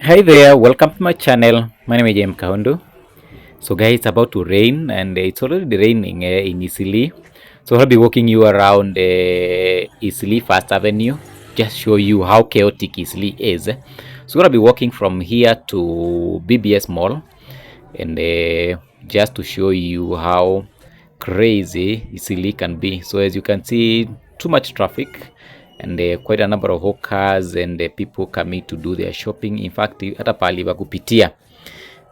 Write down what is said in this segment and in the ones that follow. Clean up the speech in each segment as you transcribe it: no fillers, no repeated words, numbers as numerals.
Hi there, welcome to my channel. My name is James Kaundu. So guys, it's about to rain and it's already raining in Eastleigh. So I'll be walking you around Eastleigh First Avenue, just show you how chaotic Eastleigh is. So I'll be walking from here to BBS Mall and just to show you how crazy Eastleigh can be. So as you can see, too much traffic and quite a number of hawkers and people coming to do their shopping. In fact, hata pahali pa kupitia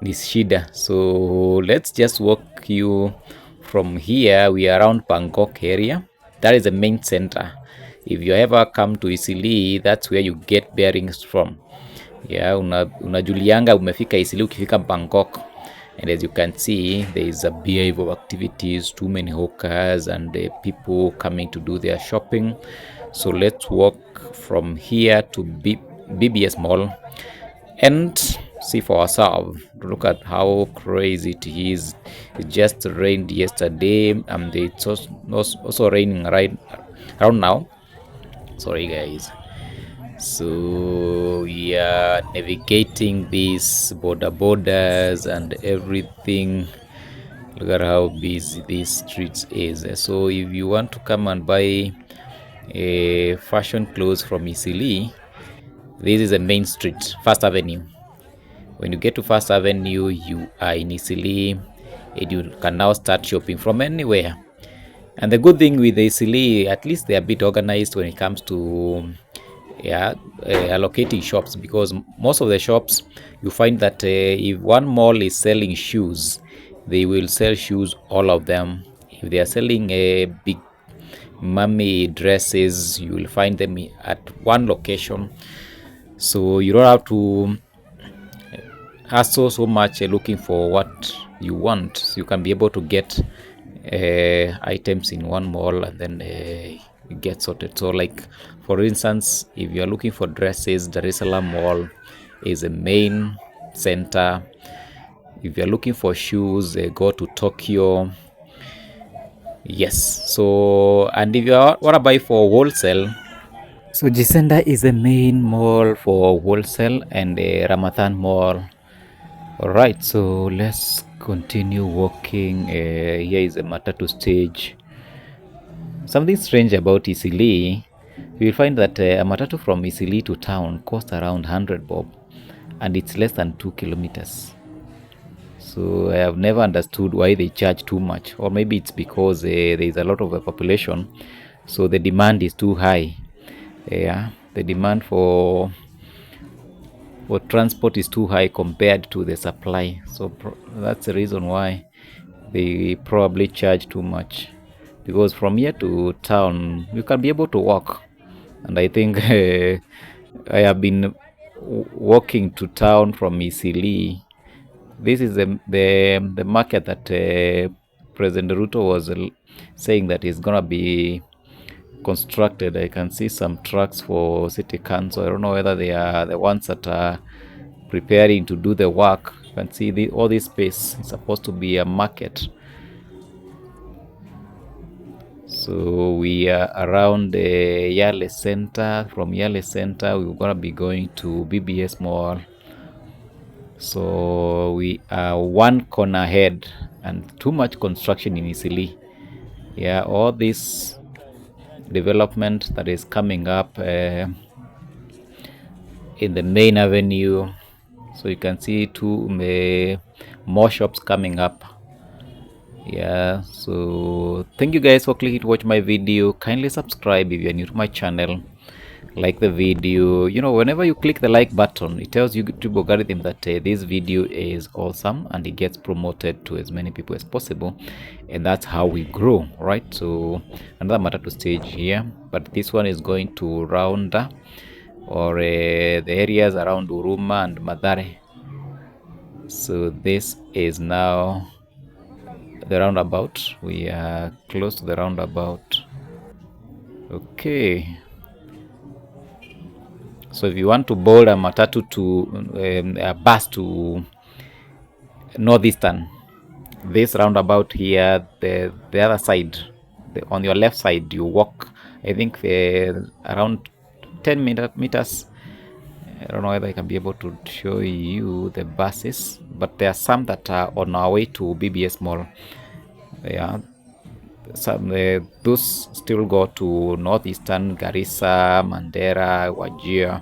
ni shida. So let's just walk you from here. We are around Bangkok area. That is the main center. If you ever come to Eastleigh, that's where you get bearings from. Yeah, unajulianga umefika Eastleigh ukifika Bangkok. And as you can see, there is a beehive of activities, too many hawkers and people coming to do their shopping. So let's walk from here to BBS Mall and see for ourselves. Look at how crazy it is. It just rained yesterday and it's also raining right around now. Sorry guys. So we are navigating these borders and everything. Look at how busy these streets is. So if you want to come and buy fashion clothes from Eastleigh, this is the main street, First Avenue. When you get to First Avenue, you are in Eastleigh and you can now start shopping from anywhere. And the good thing with Eastleigh, at least they are a bit organized when it comes to allocating shops, because most of the shops you find that if one mall is selling shoes, they will sell shoes, all of them. If they are selling big mummy dresses, you will find them at one location, so you don't have to hustle so much looking for what you want. So you can be able to get items in one mall and then get sorted. So like for instance, if you are looking for dresses, Dar es Salaam Mall is a main center. If you are looking for shoes, go to Tokyo. Yes. So and if you want to buy for wholesale, so Jisenda is the main mall for wholesale and Ramathan Mall. Alright, so let's continue walking. Here is a matatu stage. Something strange about Eastleigh, you will find that a matatu from Eastleigh to town costs around 100 bob and it's less than 2 kilometers. So I have never understood why they charge too much, or maybe it's because there is a lot of a population, so the demand is too high. Yeah, the demand for transport is too high compared to the supply, so that's the reason why they probably charge too much, because from here to town you can be able to walk, and I think I have been walking to town from Eastleigh. This is the market that President Ruto was saying that is gonna be constructed. I can see some trucks for city council. I don't know whether they are the ones that are preparing to do the work. You can see all this space is supposed to be a market. So we are around the Yale Center. From Yale Center, we're gonna be going to BBS Mall. So we are one corner ahead, and too much construction in Eastleigh. Yeah, all this development that is coming up in the main avenue. So you can see two more shops coming up. Yeah, so thank you guys for clicking to watch my video. Kindly subscribe if you're new to my channel. Like the video. You know, whenever you click the like button, it tells YouTube algorithm that this video is awesome and it gets promoted to as many people as possible, and that's how we grow, right? So another matter to stage here, but this one is going to Rounda, or the areas around Uruma and Madare. So this is now the roundabout. We are close to the roundabout. Okay, so if you want to board a matatu to a bus to Northeastern, this roundabout here, the other side, on your left side, you walk, I think around 10 meters, I don't know whether I can be able to show you the buses, but there are some that are on our way to BBS Mall. Yeah, some those still go to northeastern Garissa, Mandera, Wajir.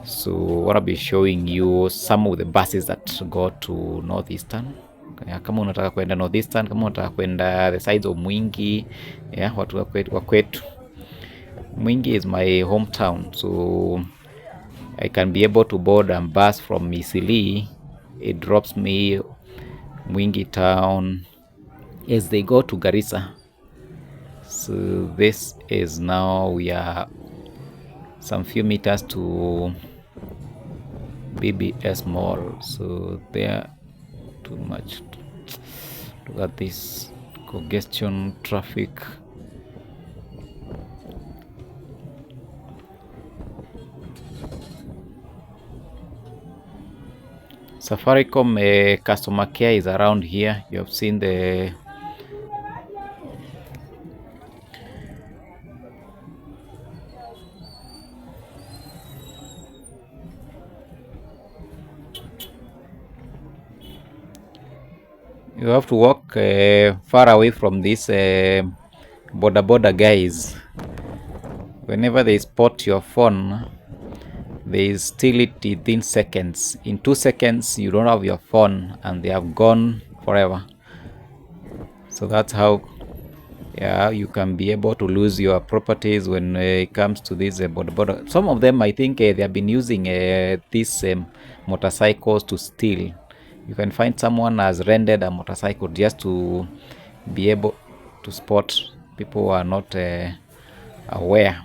So what I'll be showing you some of the buses that go to northeastern. Yeah, kama unataka kwenda northeastern, kama unataka kwenda the sides of Mwingi, yeah, watu wa kwetu. Mwingi is my hometown, so I can be able to board a bus from Eastleigh. It drops me Mwingi town as they go to Garissa. So this is now we are some few meters to BBS Mall. So there too much. Look at this congestion traffic. Safaricom customer care is around here. You have seen the you have to walk far away from these border guys. Whenever they spot your phone, they steal it within seconds. In 2 seconds you don't have your phone and they have gone forever. So that's how you can be able to lose your properties when it comes to this border. Some of them, I think they have been using these motorcycles to steal. You can find someone has rented a motorcycle just to be able to spot people who are not aware.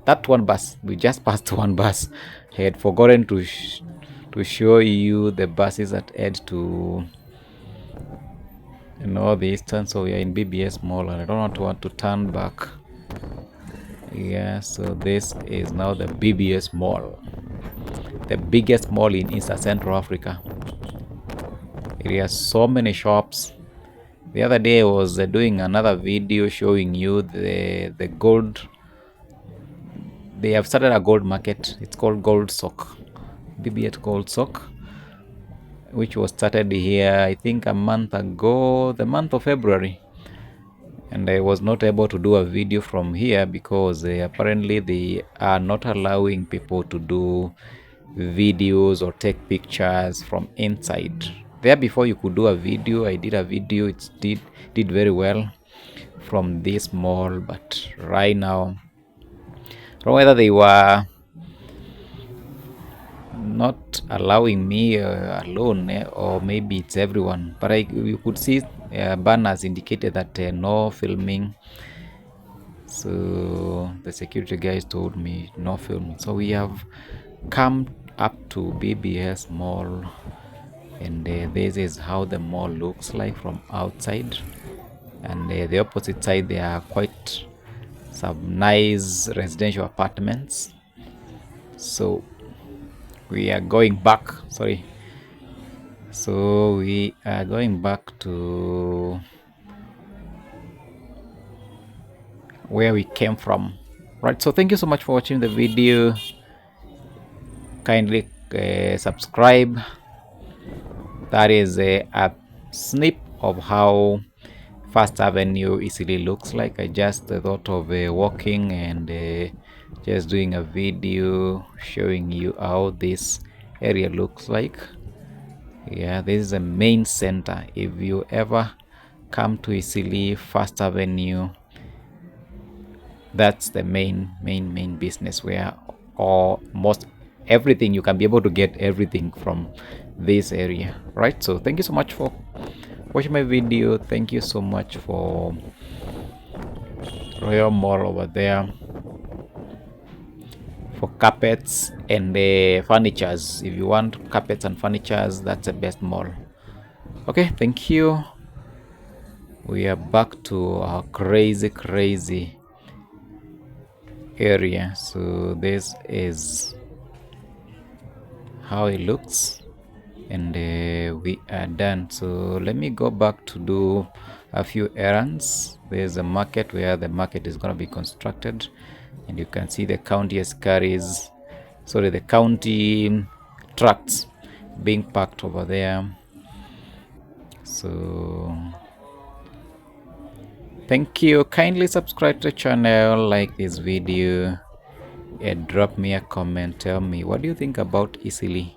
That one bus, we just passed one bus. I had forgotten to show you the buses that head to the eastern. So we are in BBS Mall and I don't want to turn back. Yeah, so this is now the BBS Mall, the biggest mall in East Central Africa. It has so many shops. The other day I was doing another video showing you the gold. They have started a gold market. It's called Gold Sock, BBS Gold Sock, which was started here I think a month ago, the month of February. And I was not able to do a video from here because apparently they are not allowing people to do videos or take pictures from inside. There before you could do a video. I did a video, it did very well from this mall, but right now, I don't know whether they were not allowing me alone or maybe it's everyone, but you could see banners indicated that no filming. So the security guys told me no filming. So we have come up to BBS Mall, and this is how the mall looks like from outside. And the opposite side there are quite some nice residential apartments. So we are going back, so we are going back to where we came from, right? So thank you so much for watching the video. Kindly subscribe. That is a snip of how First Avenue Eastleigh looks like. I just thought of walking and just doing a video showing you how this area looks like. Yeah, this is a main center. If you ever come to Eastleigh, First Avenue, that's the main business where almost everything, you can be able to get everything from this area, right? So thank you so much for watching my video. Thank you so much for Royal Mall over there for carpets and furnitures. If you want carpets and furnitures, that's the best mall. Okay, thank you. We are back to our crazy area. So this is how it looks, and we are done. So let me go back to do a few errands. There's a market where the market is going to be constructed, and you can see the county carries sorry, the county tracts being packed over there. So thank you. Kindly subscribe to the channel, like this video, and drop me a comment. Tell me, what do you think about Eastleigh?